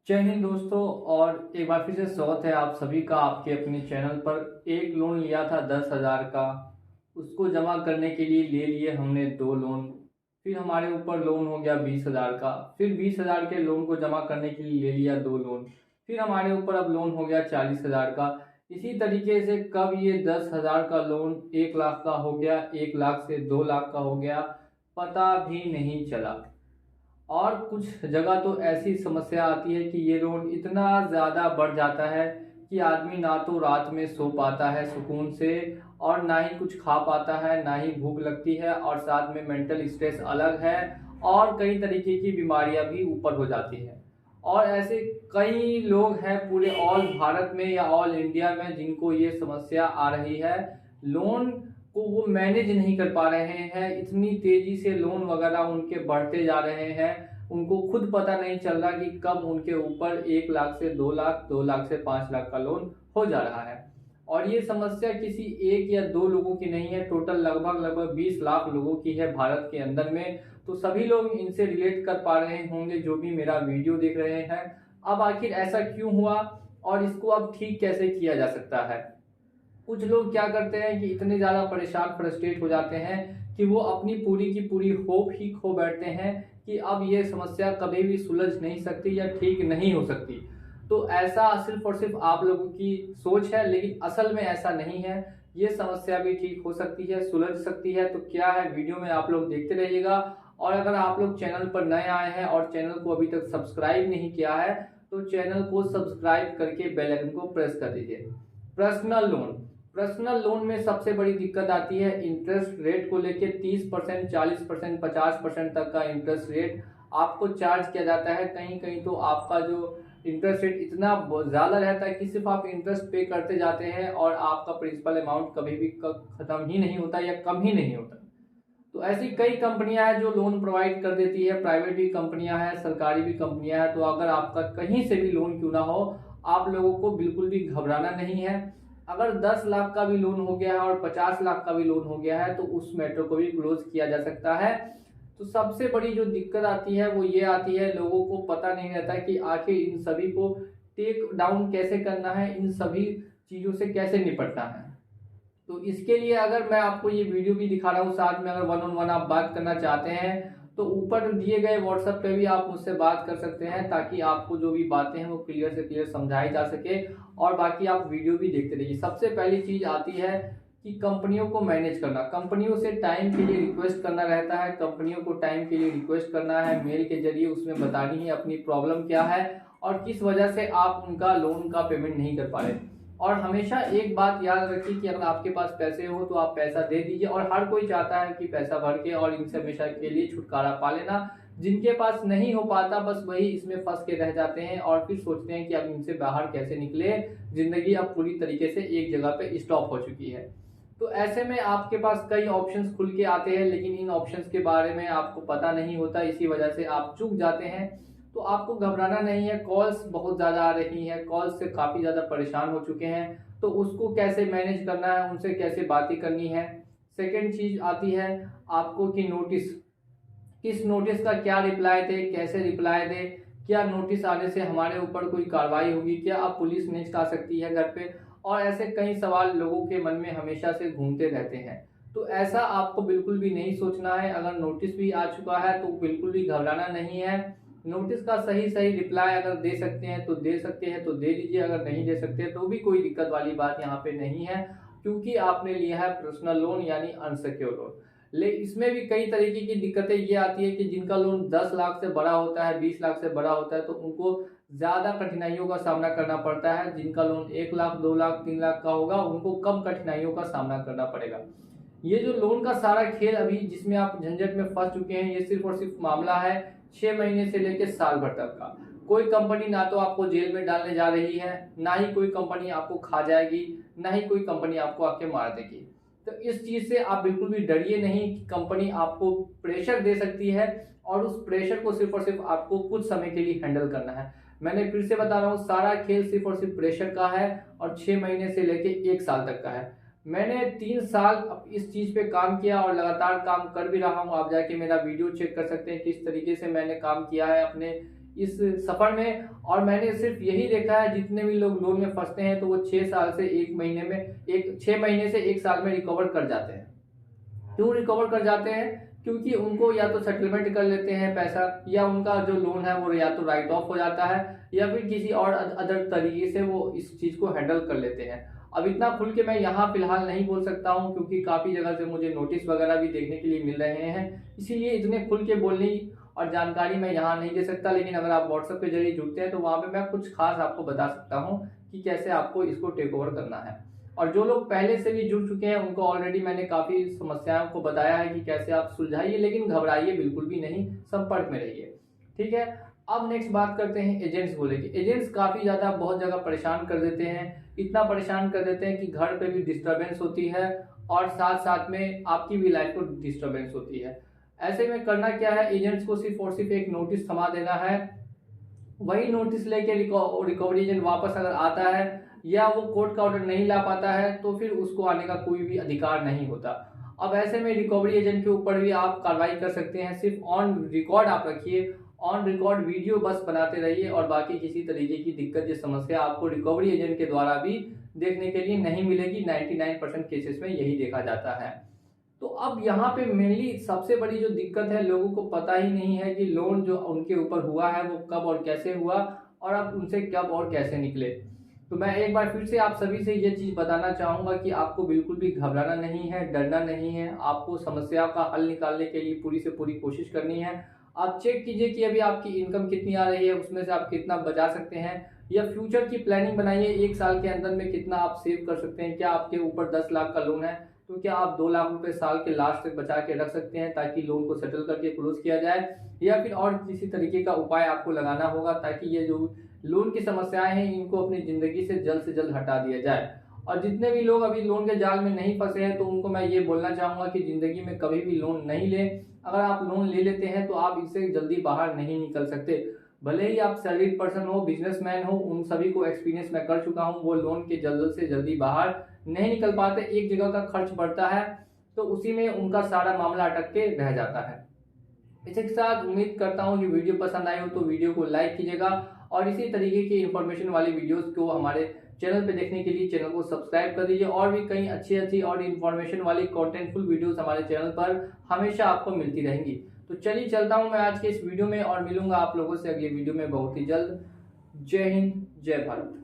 जय हिंद दोस्तों। और एक बार फिर से स्वागत है आप सभी का आपके अपने चैनल पर। एक लोन लिया था 10,000 का, उसको जमा करने के लिए ले लिए हमने दो लोन। फिर हमारे ऊपर लोन हो गया 20,000 का, फिर 20,000 के लोन को जमा करने के लिए ले लिया दो लोन। फिर हमारे ऊपर अब लोन हो गया 40,000 का। इसी तरीके से कब ये 10,000 का लोन 1 लाख का हो गया, 1 लाख से 2 लाख का हो गया, पता भी नहीं चला। और कुछ जगह तो ऐसी समस्या आती है कि ये लोन इतना ज़्यादा बढ़ जाता है कि आदमी ना तो रात में सो पाता है सुकून से, और ना ही कुछ खा पाता है, ना ही भूख लगती है, और साथ में मेंटल स्ट्रेस अलग है, और कई तरीके की बीमारियां भी ऊपर हो जाती हैं। और ऐसे कई लोग हैं पूरे ऑल भारत में या ऑल इंडिया में जिनको ये समस्या आ रही है। लोन को वो मैनेज नहीं कर पा रहे हैं, इतनी तेजी से लोन वगैरह उनके बढ़ते जा रहे हैं, उनको खुद पता नहीं चल रहा कि कब उनके ऊपर 1 लाख से 2 लाख, 2 लाख से 5 लाख का लोन हो जा रहा है। और ये समस्या किसी एक या दो लोगों की नहीं है, टोटल लगभग 20 लाख लोगों की है भारत के अंदर में। तो सभी लोग इनसे रिलेट कर पा रहे होंगे जो भी मेरा वीडियो देख रहे हैं। अब आखिर ऐसा क्यों हुआ और इसको अब ठीक कैसे किया जा सकता है। कुछ लोग क्या करते हैं कि इतने ज़्यादा परेशान फ्रस्ट्रेट हो जाते हैं कि वो अपनी पूरी की पूरी होप ही खो बैठते हैं कि अब ये समस्या कभी भी सुलझ नहीं सकती या ठीक नहीं हो सकती। तो ऐसा सिर्फ और सिर्फ आप लोगों की सोच है, लेकिन असल में ऐसा नहीं है। ये समस्या भी ठीक हो सकती है, सुलझ सकती है। तो क्या है, वीडियो में आप लोग देखते रहिएगा। और अगर आप लोग चैनल पर नए आए हैं और चैनल को अभी तक सब्सक्राइब नहीं किया है तो चैनल को सब्सक्राइब करके बेल आइकन को प्रेस कर दीजिए। पर्सनल लोन में सबसे बड़ी दिक्कत आती है इंटरेस्ट रेट को लेके। 30%, 40%, 50% तक का इंटरेस्ट रेट आपको चार्ज किया जाता है। कहीं कहीं तो आपका जो इंटरेस्ट रेट इतना ज़्यादा रहता है कि सिर्फ आप इंटरेस्ट पे करते जाते हैं और आपका प्रिंसिपल अमाउंट कभी भी ख़त्म ही नहीं होता या कम ही नहीं होता। तो ऐसी कई कंपनियां हैं जो लोन प्रोवाइड कर देती है, प्राइवेट भी कंपनियां हैं, सरकारी भी कंपनियां हैं। तो अगर आपका कहीं से भी लोन क्यों ना हो, आप लोगों को बिल्कुल भी घबराना नहीं है। अगर 10 लाख का भी लोन हो गया है और 50 लाख का भी लोन हो गया है तो उस मैटर को भी क्लोज किया जा सकता है। तो सबसे बड़ी जो दिक्कत आती है वो ये आती है, लोगों को पता नहीं रहता कि आखिर इन सभी को टेक डाउन कैसे करना है, इन सभी चीज़ों से कैसे निपटना है। तो इसके लिए अगर मैं आपको ये वीडियो भी दिखा रहा हूँ, साथ में अगर वन ऑन वन आप बात करना चाहते हैं तो ऊपर दिए गए व्हाट्सएप पे भी आप मुझसे बात कर सकते हैं, ताकि आपको जो भी बातें हैं वो क्लियर से क्लियर समझाई जा सके। और बाकी आप वीडियो भी देखते रहिए। सबसे पहली चीज़ आती है कि कंपनियों को मैनेज करना। कंपनियों से टाइम के लिए रिक्वेस्ट करना रहता है, कंपनियों को टाइम के लिए रिक्वेस्ट करना है मेल के जरिए, उसमें बतानी है अपनी प्रॉब्लम क्या है और किस वजह से आप उनका लोन का पेमेंट नहीं कर पा रहे। और हमेशा एक बात याद रखिए कि अगर आपके पास पैसे हो तो आप पैसा दे दीजिए। और हर कोई चाहता है कि पैसा भर के और इनसे हमेशा के लिए छुटकारा पा लेना। जिनके पास नहीं हो पाता बस वही इसमें फंस के रह जाते हैं और फिर सोचते हैं कि अब इनसे बाहर कैसे निकले, जिंदगी अब पूरी तरीके से एक जगह पे स्टॉप हो चुकी है। तो ऐसे में आपके पास कई ऑप्शंस खुल के आते हैं, लेकिन इन ऑप्शंस के बारे में आपको पता नहीं होता, इसी वजह से आप चूक जाते हैं। तो आपको घबराना नहीं है। कॉल्स बहुत ज़्यादा आ रही हैं, कॉल्स से काफ़ी ज़्यादा परेशान हो चुके हैं। तो उसको कैसे मैनेज करना है, उनसे कैसे बातें करनी है। सेकंड चीज़ आती है आपको कि नोटिस, किस नोटिस का क्या रिप्लाई दे, कैसे रिप्लाई दे, क्या नोटिस आने से हमारे ऊपर कोई कार्रवाई होगी, क्या अब पुलिस नेक्स्ट आ सकती है घर पे। और ऐसे कई सवाल लोगों के मन में हमेशा से घूमते रहते हैं। तो ऐसा आपको बिल्कुल भी नहीं सोचना है। अगर नोटिस भी आ चुका है तो बिल्कुल भी घबराना नहीं है। नोटिस का सही सही रिप्लाई अगर दे सकते हैं तो दे सकते हैं तो दे दीजिए, अगर नहीं दे सकते तो भी कोई दिक्कत वाली बात यहाँ पे नहीं है, क्योंकि आपने लिया है पर्सनल लोन यानी अनसिक्योर लोन। ले इसमें भी कई तरीके की दिक्कतें ये आती है कि जिनका लोन 10 लाख से बड़ा होता है, 20 लाख से बड़ा होता है, तो उनको ज़्यादा कठिनाइयों का सामना करना पड़ता है। जिनका लोन 1 लाख, 2 लाख, 3 लाख का होगा उनको कम कठिनाइयों का सामना करना पड़ेगा। ये जो लोन का सारा खेल अभी जिसमें आप झंझट में फंस चुके हैं, ये सिर्फ और सिर्फ मामला है 6 महीने से लेकर साल भर तक का। कोई कंपनी ना तो आपको जेल में डालने जा रही है, ना ही कोई कंपनी आपको खा जाएगी, ना ही कोई कंपनी आपको आके मार देगी। तो इस चीज़ से आप बिल्कुल भी डरिए नहीं कि कंपनी आपको प्रेशर दे सकती है और उस प्रेशर को सिर्फ और सिर्फ आपको कुछ समय के लिए हैंडल करना है। मैंने फिर से बता रहा हूँ, सारा खेल सिर्फ और सिर्फ प्रेशर का है और 6 महीने से लेके 1 साल तक का है। मैंने 3 साल इस चीज़ पे काम किया और लगातार काम कर भी रहा हूँ। आप जाके मेरा वीडियो चेक कर सकते हैं किस तरीके से मैंने काम किया है अपने इस सफ़र में। और मैंने सिर्फ यही देखा है, जितने भी लोग लोन में फंसते हैं तो वो 6 साल से 1 महीने में 6 महीने से 1 साल में रिकवर कर जाते हैं। क्यों रिकवर कर जाते हैं? क्योंकि उनको या तो सेटलमेंट कर लेते हैं पैसा, या उनका जो लोन है वो या तो राइट ऑफ हो जाता है, या फिर किसी और अदर तरीके से वो इस चीज़ को हैंडल कर लेते हैं। अब इतना खुल के मैं यहाँ फिलहाल नहीं बोल सकता हूँ, क्योंकि काफ़ी जगह से मुझे नोटिस वगैरह भी देखने के लिए मिल रहे हैं, इसीलिए इतने खुल के बोलने और जानकारी मैं यहाँ नहीं दे सकता। लेकिन अगर आप व्हाट्सएप के जरिए जुड़ते हैं तो वहाँ पे मैं कुछ खास आपको बता सकता हूँ कि कैसे आपको इसको टेक ओवर करना है। और जो लोग पहले से भी जुड़ चुके हैं उनको ऑलरेडी मैंने काफ़ी समस्याओं को बताया है कि कैसे आप सुलझाइए, लेकिन घबराइए बिल्कुल भी नहीं, संपर्क में रहिए। ठीक है, अब नेक्स्ट बात करते हैं एजेंट्स को लेके। एजेंट्स काफ़ी ज़्यादा बहुत जगह परेशान कर देते हैं, इतना परेशान कर देते हैं कि घर पे भी डिस्टर्बेंस होती है और साथ साथ में आपकी भी लाइफ को डिस्टर्बेंस होती है। ऐसे में करना क्या है, एजेंट्स को सिर्फ और सिर्फ एक नोटिस थमा देना है। वही नोटिस लेके रिकवरी एजेंट वापस अगर आता है या वो कोर्ट का ऑर्डर नहीं ला पाता है तो फिर उसको आने का कोई भी अधिकार नहीं होता। अब ऐसे में रिकवरी एजेंट के ऊपर भी आप कार्रवाई कर सकते हैं। सिर्फ ऑन रिकॉर्ड आप रखिए, ऑन रिकॉर्ड वीडियो बस बनाते रहिए, और बाकी किसी तरीके की दिक्कत या समस्या आपको रिकवरी एजेंट के द्वारा भी देखने के लिए नहीं मिलेगी। 99% केसेस में यही देखा जाता है। तो अब यहाँ पे मेनली सबसे बड़ी जो दिक्कत है, लोगों को पता ही नहीं है कि लोन जो उनके ऊपर हुआ है वो कब और कैसे हुआ, और अब उनसे कब और कैसे निकले। तो मैं एक बार फिर से आप सभी से ये चीज़ बताना चाहूँगा कि आपको बिल्कुल भी घबराना नहीं है, डरना नहीं है। आपको समस्या का हल निकालने के लिए पूरी से पूरी कोशिश करनी है। आप चेक कीजिए कि अभी आपकी इनकम कितनी आ रही है, उसमें से आप कितना बचा सकते हैं, या फ्यूचर की प्लानिंग बनाइए। 1 साल के अंदर में कितना आप सेव कर सकते हैं। क्या आपके ऊपर 10 लाख का लोन है तो क्या आप 2 लाख रुपए साल के लास्ट तक बचा के रख सकते हैं, ताकि लोन को सेटल करके क्लोज किया जाए, या फिर और किसी तरीके का उपाय आपको लगाना होगा ताकि ये जो लोन की समस्याएं हैं इनको अपनी ज़िंदगी से जल्द हटा दिया जाए। और जितने भी लोग अभी लोन के जाल में नहीं फंसे हैं तो उनको मैं ये बोलना चाहूँगा कि ज़िंदगी में कभी भी लोन नहीं लें। अगर आप लोन ले लेते हैं तो आप इससे जल्दी बाहर नहीं निकल सकते। भले ही आप सैलरीड पर्सन हो, बिजनेसमैन हो, उन सभी को एक्सपीरियंस मैं कर चुका हूँ। वो लोन के जल्द से जल्दी बाहर नहीं निकल पाते, एक जगह का खर्च बढ़ता है तो उसी में उनका सारा मामला अटक के रह जाता है। इसी के साथ उम्मीद करता हूँ कि वीडियो पसंद आई हो तो वीडियो को लाइक कीजिएगा, और इसी तरीके की इंफॉर्मेशन वाली वीडियोस को हमारे चैनल पे देखने के लिए चैनल को सब्सक्राइब कर दीजिए। और भी कई अच्छी और इन्फॉर्मेशन वाली कंटेंटफुल वीडियोस हमारे चैनल पर हमेशा आपको मिलती रहेंगी। तो चलिए चलता हूँ मैं आज के इस वीडियो में, और मिलूंगा आप लोगों से अगली वीडियो में बहुत ही जल्द। जय हिंद, जय भारत।